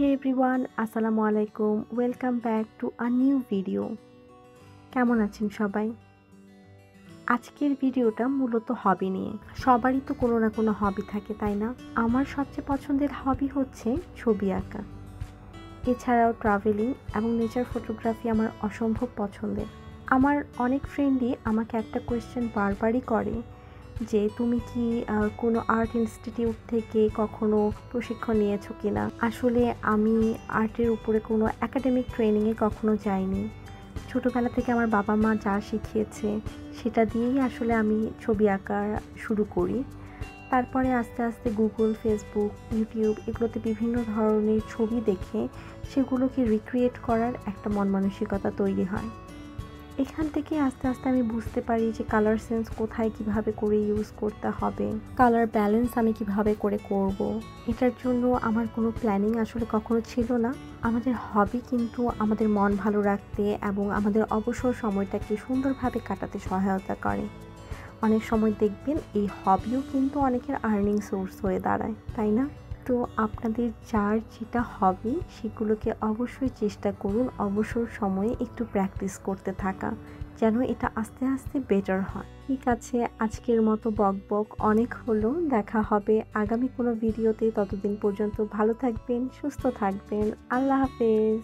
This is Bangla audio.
Hey everyone, আসসালামু আলাইকুম। Welcome back to a new video. কেমন আছেন সবাই? আজকের ভিডিওটা মূলত হবি নিয়ে। সবারই তো কোনো না কোনো হবি থাকে, তাই না? আমার সবচেয়ে পছন্দের হবি হচ্ছে ছবি আঁকা। এছাড়াও ট্রাভেলিং এবং নেচার ফটোগ্রাফি আমার অসম্ভব পছন্দের। আমার অনেক ফ্রেন্ডই আমাকে একটা কোয়েশ্চেন বারবারই করে যে তুমি কি কোনো আর্ট ইনস্টিটিউট থেকে কখনো প্রশিক্ষণ নিয়েছো কিনা? আসলে আমি আর্টের উপরে কোনো একাডেমিক ট্রেনিংয়ে কখনো যাইনি। ছোটোবেলা থেকে আমার বাবা মা যা শিখিয়েছে সেটা দিয়েই আসলে আমি ছবি আঁকা শুরু করি। তারপরে আস্তে আস্তে গুগল, ফেসবুক, ইউটিউব এগুলোতে বিভিন্ন ধরনের ছবি দেখে সেগুলোকে রিক্রিয়েট করার একটা মন মানসিকতা তৈরি হয়। এখান থেকে আস্তে আস্তে আমি বুঝতে পারি যে কালার সেন্স কোথায় কিভাবে করে ইউজ করতে হবে, কালার ব্যালেন্স আমি কিভাবে করে করব। এটার জন্য আমার কোনো প্ল্যানিং আসলে কখনো ছিল না। আমাদের হবি কিন্তু আমাদের মন ভালো রাখতে এবং আমাদের অবসর সময়টাকে সুন্দরভাবে কাটাতে সহায়তা করে। অনেক সময় দেখবেন এই হবিও কিন্তু অনেকের আর্নিং সোর্স হয়ে দাঁড়ায়, তাই না? তো আপনাদের যার যেটা হবি সেগুলোকে অবশ্যই চেষ্টা করুন অবসর সময়ে একটু প্র্যাকটিস করতে থাকা, যেন এটা আস্তে আস্তে বেটার হয়। ঠিক আছে, আজকের মতো বকবক অনেক হলো। দেখা হবে আগামী কোনো ভিডিওতে। ততদিন পর্যন্ত ভালো থাকবেন, সুস্থ থাকবেন। আল্লাহ হাফেজ।